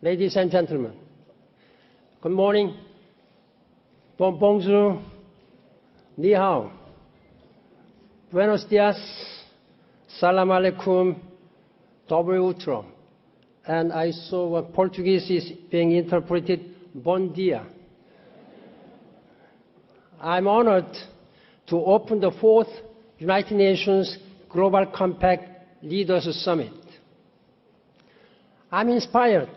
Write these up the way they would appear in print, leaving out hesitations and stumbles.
Ladies and gentlemen, good morning. Bonjour, ni hao, buenos dias, salam alaikum, dobre utro. And I saw Portuguese is being interpreted, bon dia. I'm honored to open the 4th United Nations Global Compact Leaders Summit. I'm inspired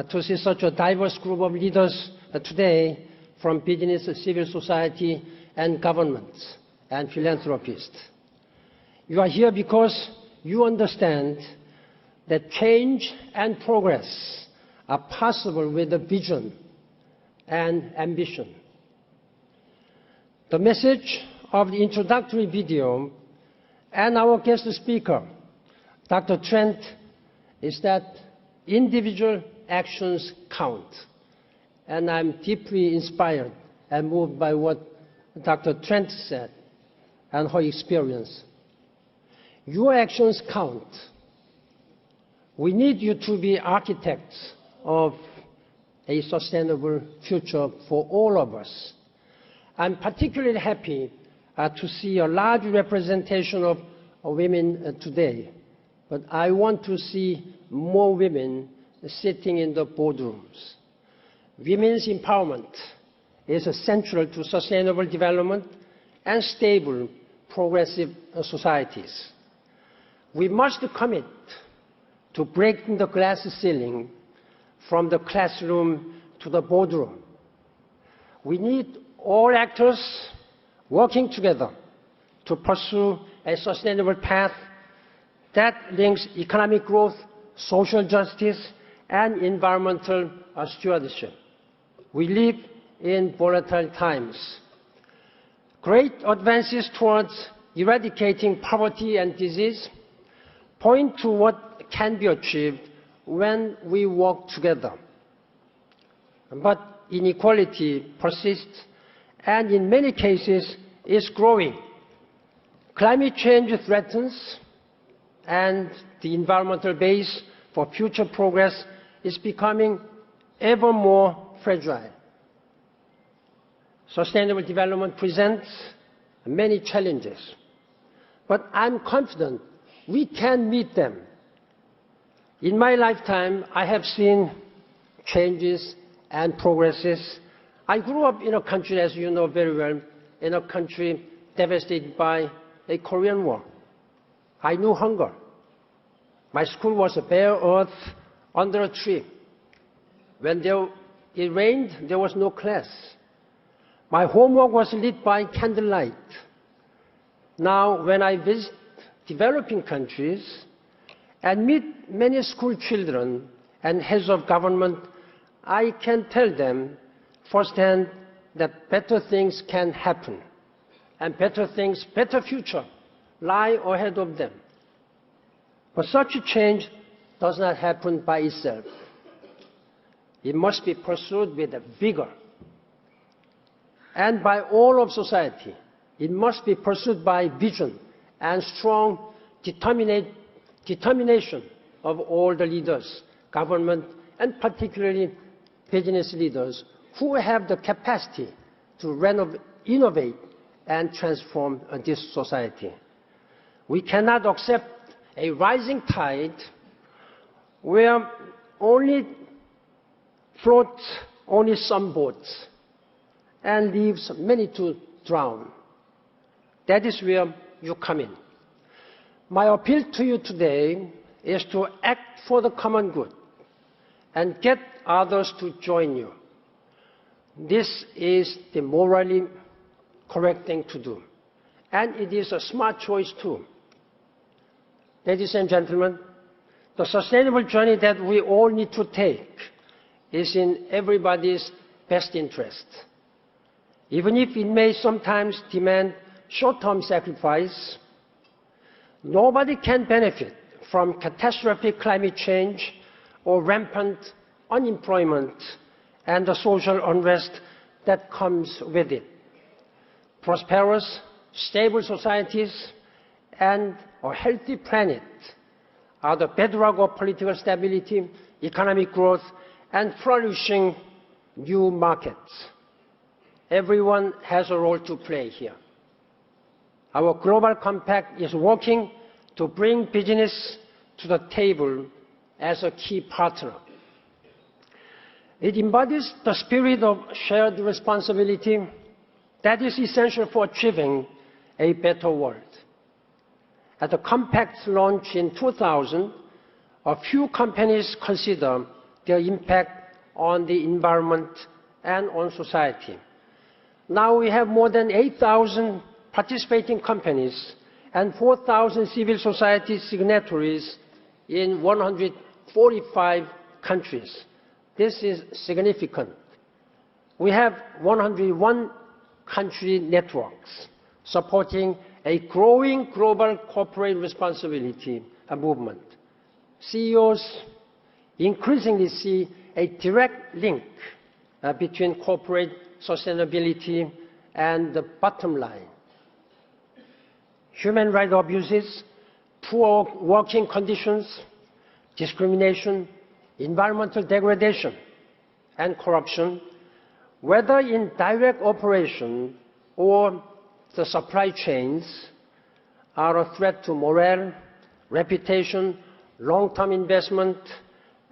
to see such a diverse group of leaders today from business, civil society, and governments, and philanthropists. You are here because you understand that change and progress are possible with a vision and ambition. The message of the introductory video and our guest speaker, Dr. Trent, is that individual actions count. And I'm deeply inspired and moved by what Dr. Trent said and her experience. Your actions count. We need you to be architects of a sustainable future for all of us. I'm particularly happy to see a large representation of women today, but I want to see more women sitting in the boardrooms. Women's empowerment is essential to sustainable development and stable, progressive societies. We must commit to breaking the glass ceiling from the classroom to the boardroom. We need all actors working together to pursue a sustainable path that links economic growth, social justice, and environmental stewardship. We live in volatile times. Great advances towards eradicating poverty and disease point to what can be achieved when we work together. But inequality persists and in many cases is growing. Climate change threatens, and the environmental base for future progress is becoming ever more fragile. Sustainable development presents many challenges, but I'm confident we can meet them. In my lifetime, I have seen changes and progresses. I grew up in a country, as you know very well, in a country devastated by a Korean War. I knew hunger. My school was a bare earth under a tree. When it rained, there was no class. My homework was lit by candlelight. Now, when I visit developing countries and meet many school children and heads of government, I can tell them firsthand that better things can happen, and better things, better future, lie ahead of them. But such a change does not happen by itself. It must be pursued with vigor. And by all of society, it must be pursued by vision and strong determination of all the leaders, government, and particularly business leaders who have the capacity to innovate and transform this society. We cannot accept a rising tide where floats only some boats and leaves many to drown. That is where you come in. My appeal to you today is to act for the common good and get others to join you. This is the morally correct thing to do. And it is a smart choice too. Ladies and gentlemen, the sustainable journey that we all need to take is in everybody's best interest. Even if it may sometimes demand short-term sacrifice, nobody can benefit from catastrophic climate change or rampant unemployment and the social unrest that comes with it. Prosperous, stable societies and a healthy planet are the bedrock of political stability, economic growth, and flourishing new markets. Everyone has a role to play here. Our Global Compact is working to bring business to the table as a key partner. It embodies the spirit of shared responsibility that is essential for achieving a better world. At the Compact's launch in 2000, a few companies consider their impact on the environment and on society. Now we have more than 8,000 participating companies and 4,000 civil society signatories in 145 countries. This is significant. We have 101 country networks supporting a growing global corporate responsibility movement. CEOs increasingly see a direct link between corporate sustainability and the bottom line. Human rights abuses, poor working conditions, discrimination, environmental degradation, and corruption, whether in direct operation or the supply chains, are a threat to morale, reputation, long-term investment,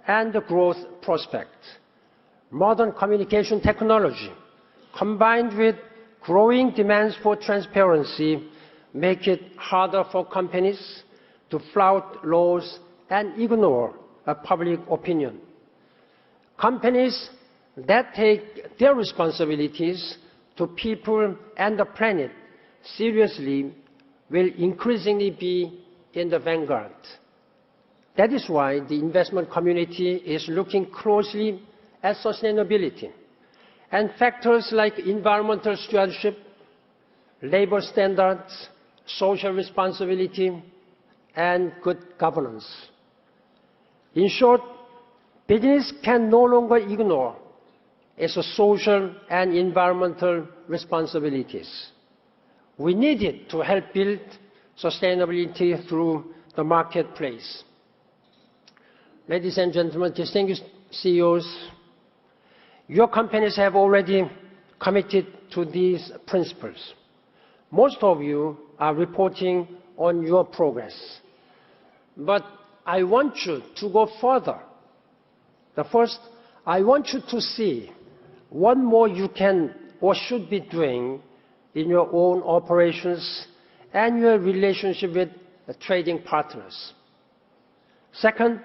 and the growth prospects. Modern communication technology, combined with growing demands for transparency, make it harder for companies to flout laws and ignore public opinion. Companies that take their responsibilities to people and the planet seriously will increasingly be in the vanguard. That is why the investment community is looking closely at sustainability and factors like environmental stewardship, labor standards, social responsibility, and good governance. In short, business can no longer ignore its social and environmental responsibilities. We need it to help build sustainability through the marketplace. Ladies and gentlemen, distinguished CEOs, your companies have already committed to these principles. Most of you are reporting on your progress. But I want you to go further. First, I want you to see what more you can or should be doing in your own operations and your relationship with trading partners. Second,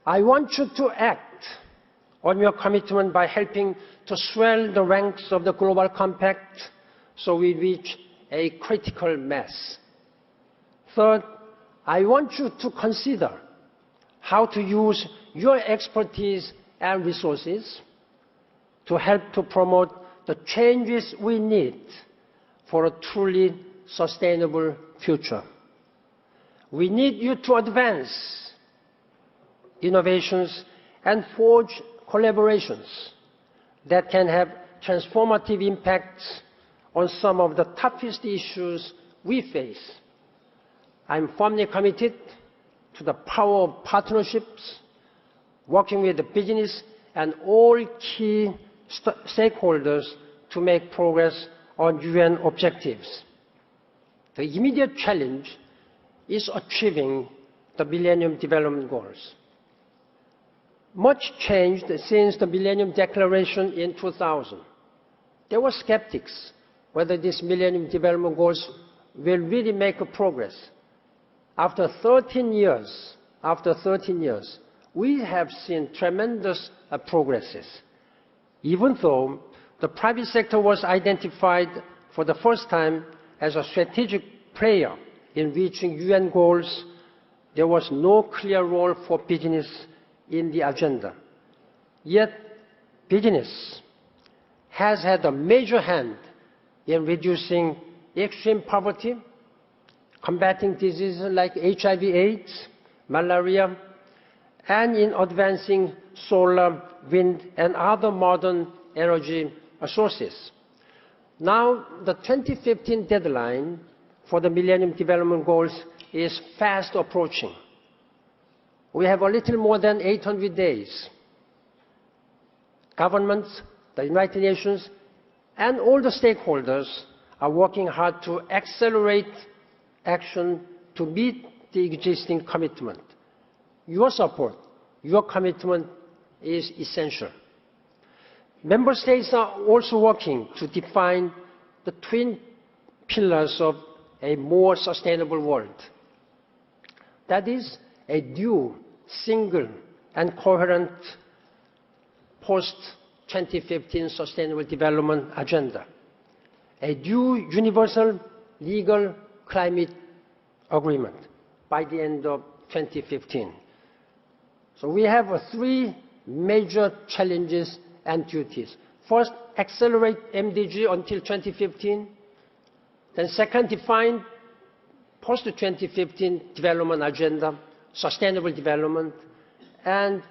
I want you to act on your commitment by helping to swell the ranks of the Global Compact so we reach a critical mass. Third, I want you to consider how to use your expertise and resources to help to promote the changes we need for a truly sustainable future. We need you to advance innovations and forge collaborations that can have transformative impacts on some of the toughest issues we face. I'm firmly committed to the power of partnerships, working with the business and all key stakeholders to make progress on UN objectives. The immediate challenge is achieving the Millennium Development Goals. Much changed since the Millennium Declaration in 2000. There were skeptics whether these Millennium Development Goals will really make a progress. After 13 years, we have seen tremendous progresses. Even though the private sector was identified for the first time as a strategic player in reaching UN goals, there was no clear role for business in the agenda. Yet, business has had a major hand in reducing extreme poverty, combating diseases like HIV/AIDS, malaria, and in advancing solar, wind, and other modern energy sources. Now, the 2015 deadline for the Millennium Development Goals is fast approaching. We have a little more than 800 days. Governments, the United Nations, and all the stakeholders are working hard to accelerate action to meet the existing commitment. Your support, your commitment is essential. Member States are also working to define the twin pillars of a more sustainable world. That is, a new, single, and coherent post-2015 Sustainable Development Agenda. A new universal legal climate agreement by the end of 2015. So we have three major challenges and duties. First, accelerate MDG until 2015. Then second, define post-2015 development agenda, sustainable development, and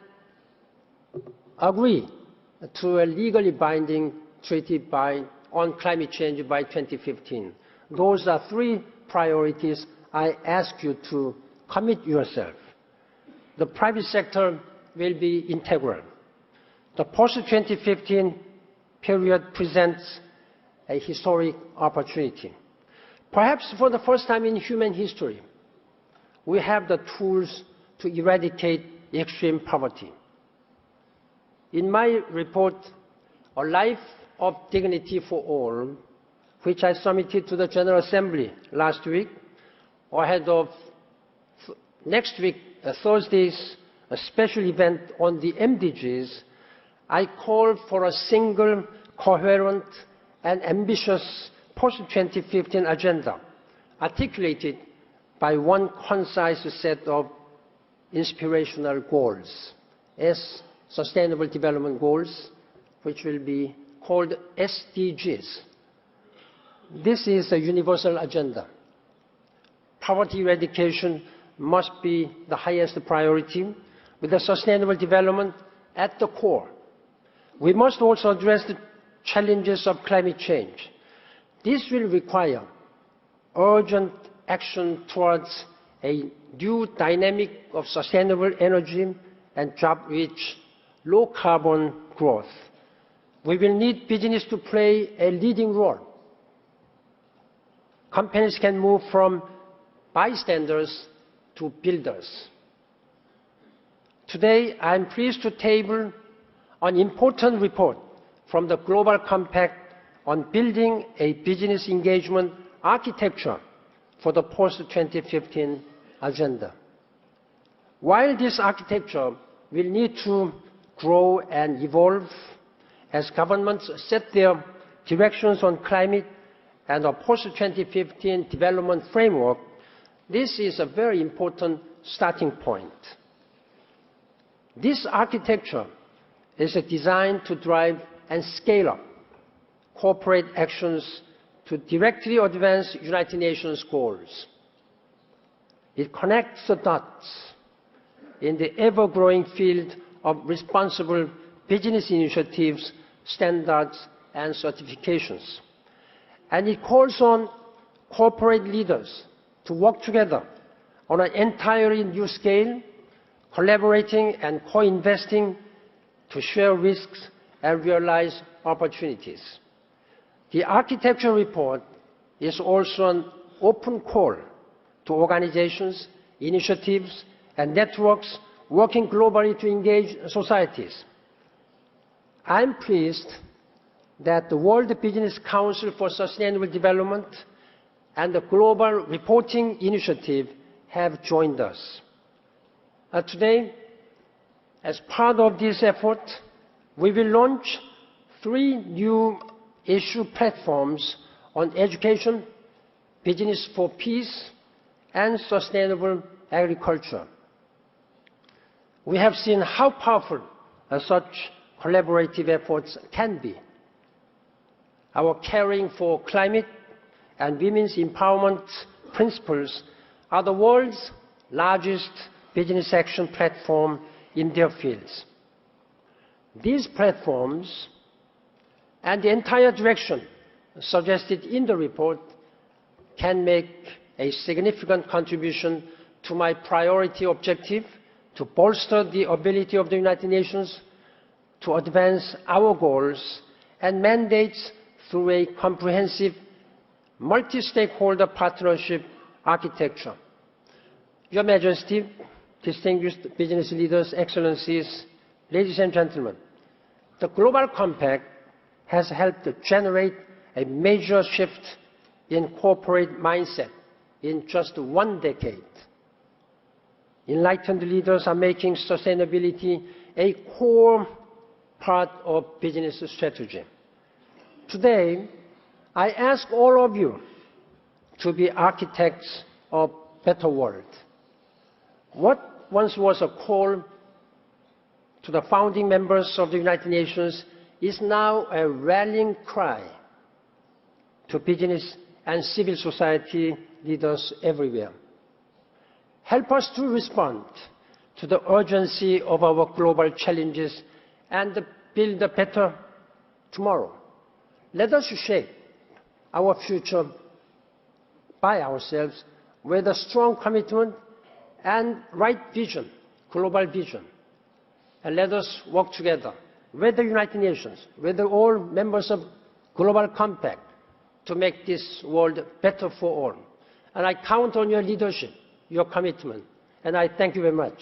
agree to a legally binding treaty on climate change by 2015. Those are three priorities I ask you to commit yourself. The private sector will be integral. The post-2015 period presents a historic opportunity. Perhaps for the first time in human history, we have the tools to eradicate extreme poverty. In my report, A Life of Dignity for All, which I submitted to the General Assembly last week, ahead of next week, Thursday's a special event on the MDGs, I call for a single, coherent, and ambitious post-2015 agenda, articulated by one concise set of inspirational goals, as Sustainable Development Goals, which will be called SDGs. This is a universal agenda. Poverty eradication must be the highest priority, with the sustainable development at the core. We must also address the challenges of climate change. This will require urgent action towards a new dynamic of sustainable energy and job-rich, low-carbon growth. We will need business to play a leading role. Companies can move from bystanders to builders. Today, I am pleased to table an important report from the Global Compact on building a business engagement architecture for the post-2015 agenda. While this architecture will need to grow and evolve as governments set their directions on climate and a post-2015 development framework, this is a very important starting point. This architecture is designed to drive and scale up corporate actions to directly advance United Nations goals. It connects the dots in the ever-growing field of responsible business initiatives, standards, and certifications. And it calls on corporate leaders to work together on an entirely new scale, collaborating and co-investing to share risks and realize opportunities. The architecture report is also an open call to organizations, initiatives, and networks working globally to engage societies. I am pleased that the World Business Council for Sustainable Development and the Global Reporting Initiative have joined us. Today, as part of this effort, we will launch 3 new issue platforms on education, business for peace, and sustainable agriculture. We have seen how powerful such collaborative efforts can be. Our Caring for Climate and Women's Empowerment principles are the world's largest business action platform in their fields. These platforms and the entire direction suggested in the report can make a significant contribution to my priority objective to bolster the ability of the United Nations to advance our goals and mandates through a comprehensive multi-stakeholder partnership architecture. Your Majesty, distinguished business leaders, excellencies, ladies and gentlemen, the Global Compact has helped generate a major shift in corporate mindset in just 1 decade. Enlightened leaders are making sustainability a core part of business strategy. Today, I ask all of you to be architects of a better world. What once was a call to the founding members of the United Nations is now a rallying cry to business and civil society leaders everywhere. Help us to respond to the urgency of our global challenges and build a better tomorrow. Let us shape our future by ourselves with a strong commitment and right vision, global vision. And let us work together with the United Nations, with all members of Global Compact, to make this world better for all. And I count on your leadership, your commitment, and I thank you very much.